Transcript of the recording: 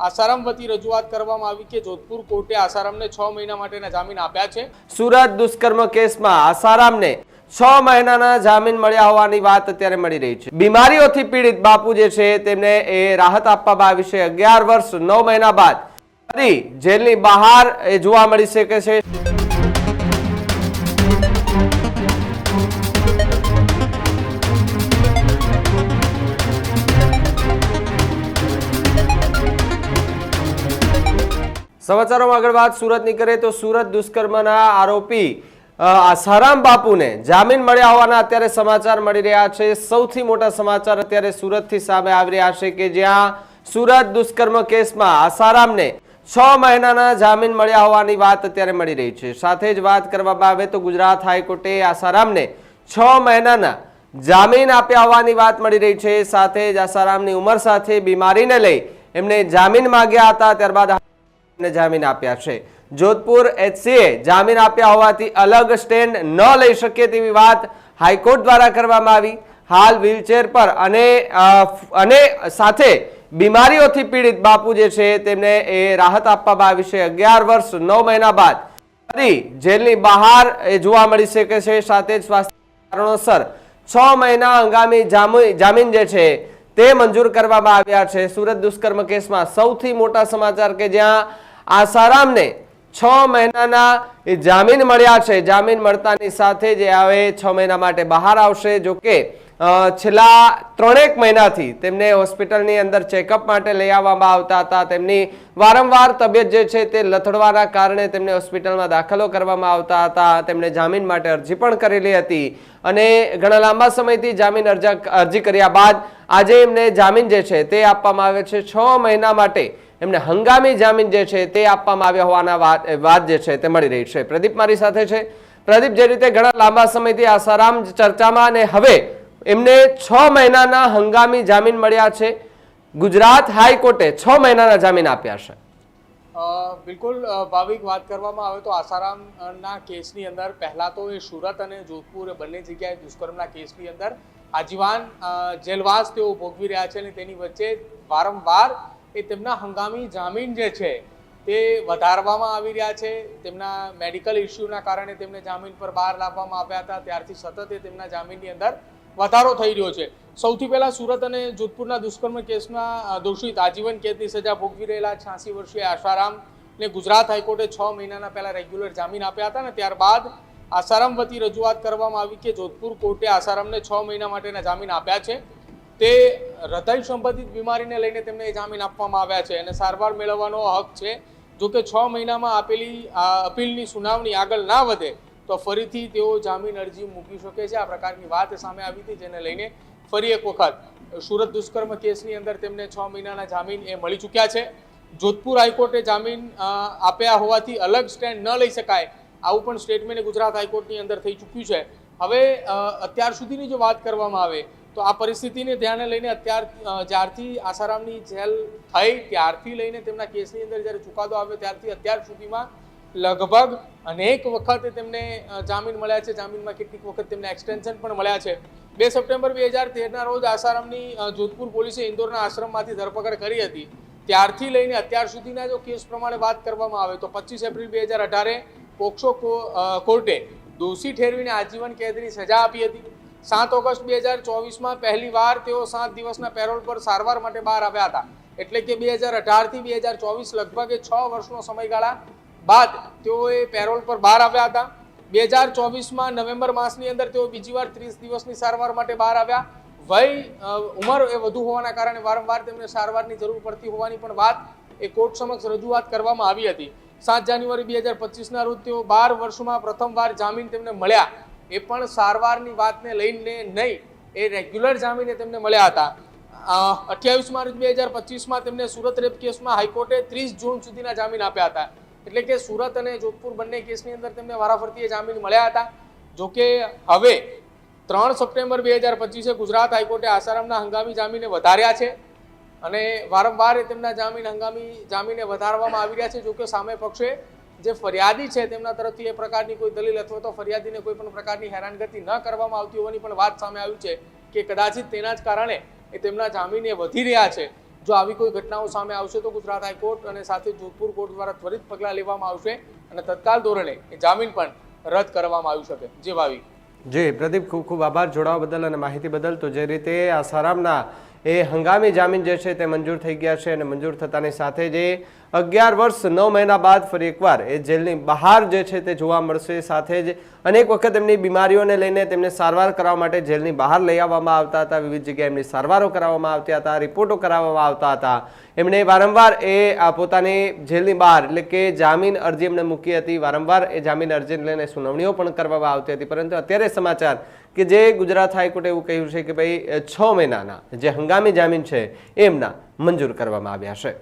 આસારામ વતી રજૂઆત કરવામાં આવી કે જોધપુર કોર્ટે આસારામને 6 મહિના માટેના જામીન આપ્યા છે। સુરત દુષ્કર્મ કેસમાં આસારામને 6 મહિનાના જામીન મળ્યા હોવાની વાત અત્યારે મળી રહી છે। બીમારીઓથી પીડિત બાપુ જે છે તેમને એ રાહત આપવામાં આવી છે। 11 વર્ષ 9 મહિના બાદ ફરી જેલની બહાર એ જોવા મળી શકે છે। समाचारों में आगळ बात सूरतनी करे तो सूरत दुष्कर्मना आरोपी आसाराम बापूने जामीन मळ्या होवाना अत्यारे समाचार मळी रह्या छे। सौथी मोटा समाचार अत्यारे सूरतथी सामे आवी रह्या छे के ज्यां सूरत दुष्कर्म केसमां आसाराમને 6 મહિનાના જામીન મળ્યા હોવાની વાત અત્યારે મળી રહી છે। સાથે જ વાત કરવામાં આવે તો ગુજરાત હાઈકોર્ટે આસારામને 6 મહિનાના જામીન આપ્યા હોવાની વાત મળી રહી છે। સાથે જ આસારામની ઉંમર સાથે બીમારીને લઈ એમને જામીન માંગ્યા હતા, ત્યારબાદ जामीन आप्या छे। जोधपुर एचसीए जामीन आप्या होवाथी अलग स्टेन्ड न लई शके तेवी वात हाईकोर्ट द्वारा करवामां आवी। हाल व्हीलचेर पर अने साथे बीमारीओथी पीड़ित बापू जे छे तेमने ए राहत आपवामां आवी छे। 11 वर्ष 9 महीना बाद फरी जेलनी बहार ए जोवा मळी शके छे। साथे ज स्वास्थ्य कारणोसर 6 महीना हंगामी जामीन जे छे ते मंजूर करवामां आव्या छे। सूरत दुष्कर्म केसमां सौथी मोटा समाचार के ज्यां आसाराમને 6 મહિનાના જામીન મળ્યા છે। જામીન મળતાની સાથે જે હવે 6 મહિના માટે બહાર આવશે। જો કે છેલ્લા 3 મહિનાથી તેમને હોસ્પિટલની અંદર ચેકઅપ માટે લઈ આવવામાં આવતા હતા। તેમની વારંવાર તબિયત જે છે તે લથડવાના કારણે તેમને હોસ્પિટલમાં દાખલો કરવામાં આવતા હતા। તેમણે જામીન માટે અરજી પણ કરેલી હતી અને ઘણા લાંબા સમયથી જામીન અરજી કર્યા બાદ આજે એમને જામીન જે છે તે આપવામાં આવે છે। 6 મહિના માટે એમને હંગામી જામીન જે છે તે આપવામાં આવ્યા હોવાના વાત જે છે તે મળી રહી છે। પ્રદીપ મારી સાથે છે। પ્રદીપ, જે રીતે ઘણા લાંબા સમયથી આસારામ ચર્ચામાં અને હવે એમને 6 મહિનાના હંગામી જામીન મળ્યા છે। ગુજરાત હાઈકોર્ટે 6 મહિનાના જામીન આપ્યા છે। બિલકુલ ભાવિક, વાત કરવામાં આવે તો આસારામના કેસની અંદર પહેલા તો એ સુરત અને જોધપુર બંને જગ્યાએ દુષ્કર્મના કેસની અંદર આજીવન જેલવાસ તેઓ ભોગવી રહ્યા છે અને તેની વચ્ચે વારંવાર એ તેમના હંગામી જામીન જે છે તે વધારવામાં આવી રહ્યા છે। તેમના મેડિકલ ઇસ્યુના કારણે તેમને જામીન પર બહાર લાવવામાં આવ્યા હતા, ત્યારથી સતત એ તેમના જામીનની અંદર વધારો થઈ રહ્યો છે। સૌથી પહેલા સુરત અને જોધપુરના દુષ્કર્મ કેસમાં દોષિત આજીવન કેદની સજા ભોગવી રહેલા 86 વર્ષીય આસારામને ગુજરાત હાઈકોર્ટે 6 મહિનાના પહેલા રેગ્યુલર જામીન આપ્યા હતા અને ત્યારબાદ આસારામ વતી રજૂઆત કરવામાં આવી કે જોધપુર કોર્ટે આસારામને 6 મહિના માટેના જામીન આપ્યા છે। તે હૃદય સંબંધિત બીમારીને લઈને તેમને જામીન આપવામાં આવ્યા છે અને સારવાર મેળવવાનો હક છે। જો કે 6 મહિનામાં આપેલી અપીલની સુનાવણી આગળ ના વધે તો ફરીથી તેઓ જામીન અરજી મૂકી શકે છે। આ પ્રકારની વાત સામે આવી હતી, જેને લઈને ફરી એક વખત સુરત દુષ્કર્મ કેસની અંદર તેમને 6 મહિનાના જામીન એ મળી ચૂક્યા છે। જોધપુર હાઈકોર્ટે જામીન આપ્યા હોવાથી અલગ સ્ટેન્ડ ન લઈ શકાય આવું પણ સ્ટેટમેન્ટ ગુજરાત હાઈકોર્ટની અંદર થઈ ચૂક્યું છે। હવે અત્યાર સુધીની જો વાત કરવામાં આવે તો આ પરિસ્થિતિને ધ્યાને લઈને જ્યારથી આસારામની જેલ થઈ ત્યારથી લઈને તેમના કેસની અંદર જ્યારે ચુકાદો આવ્યો ત્યારથી અત્યાર સુધીમાં લગભગ અનેક વખત તેમને જામીન મળ્યા છે। જામીનમાં કેટલીક વખત તેમને એક્સટેન્શન પણ મળ્યા છે। 2 સપ્ટેમ્બર 2013ના રોજ આસારામની જોધપુર પોલીસે ઇન્દોરના આશ્રમમાંથી ધરપકડ કરી હતી। ત્યારથી લઈને અત્યાર સુધીના જો કેસ પ્રમાણે વાત કરવામાં આવે તો 25 એપ્રિલ 2018 પોક્સો કોર્ટે દોષી ઠેરવીને આજીવન કેદની સજા આપી હતી। 7 ઓગસ્ટ 2024માં પહેલી વાર તેઓ 7 દિવસના પેરોલ પર સારવાર માટે બહાર આવ્યા હતા। એટલે કે 2018 થી 2024 લગભગ 6 વર્ષનો સમયગાળા બાદ તેઓએ પેરોલ પર બહાર આવ્યા હતા। 2024માં નવેમ્બર માસની અંદર તેઓ બીજી વાર 30 દિવસની સારવાર માટે બહાર આવ્યા। ઉંમર એ વધુ હોવાના કારણે વારંવાર તેમને સારવારની જરૂર પડતી હોવાની પણ વાત એ કોર્ટ સમક્ષ રજૂઆત કરવામાં આવી હતી। 7 જાન્યુઆરી 2025ના રોજ તેઓ 12 વર્ષમાં પ્રથમવાર જામીન તેમને મળ્યા। એ પણ સારવારની વાતને લઈને નહીં, એ રેગ્યુલર જામીને તેમને મળ્યા હતા। 28 માર્ચ 2025માં તેમને સુરત રેપ કેસમાં હાઈકોર્ટે 30 જૂન સુધીના જામીન આપ્યા હતા। એટલે કે સુરત અને જોધપુર બંને કેસની અંદર તેમને વારાફરતીએ જામીન મળ્યા હતા। જોકે હવે 3 સપ્ટેમ્બર 2025 ગુજરાત હાઈકોર્ટે આસારામના હંગામી જામીને વધાર્યા છે અને વારંવાર તેમના હંગામી જામીને વધારવામાં આવી રહ્યા છે। જોકે સામે પક્ષે જે ફરિયાદી છે તેમના તરફથી એ પ્રકારની કોઈ દલીલ અથવા તો ફરિયાદીને કોઈ પણ પ્રકારની હેરાનગતિ ન કરવામાં આવતી હોવાની પણ વાત સામે આવી છે કે કદાચિત તેના જ કારણે એ તેમના જામીન એ વધી રહ્યા છે। જો આવી કોઈ ઘટનાઓ સામે આવશે તો ગુજરાત હાઈકોર્ટ અને સાથે જોધપુર કોર્ટ દ્વારા ત્વરિત પગલાં લેવામાં આવશે અને તત્કાલ ધોરણે એ જામીન પણ રદ કરવામાં આવી શકે. જે ભાવિક જી પ્રદીપ, ખૂબ ખૂબ આભાર જોડાવા બદલ અને માહિતી બદલ. તો જે રીતે આસારામના એ હંગામી જામીન જે છે તે મંજૂર થઈ ગયા છે અને મંજૂર થતાની સાથે જે 11 વર્ષ 9 મહિના બાદ ફરી એકવાર એ જેલની બહાર જે છે તે જોવા મળશે. સાથે જ અનેક વખત એમની બીમારીઓને લઈને તેમને સારવાર કરાવવા માટે જેલની બહાર લઈ આવવામાં આવતા હતા. વિવિધ જગ્યાએ એમની સારવારો કરાવવામાં આવતી હતા, રિપોર્ટો કરાવવામાં આવતા હતા. એમણે વારંવાર પોતાની જેલની બહાર એટલે કે જામીન અરજી એમણે મૂકી હતી. વારંવાર એ જામીન અરજીને લઈને સુનાવણીઓ પણ કરવામાં આવતી હતી. પરંતુ અત્યારે સમાચાર કે જે ગુજરાત હાઈકોર્ટે એવું કહ્યું છે કે ભાઈ 6 મહિનાના જે હંગામી જામીન છે એમના મંજૂર કરવામાં આવ્યા છે.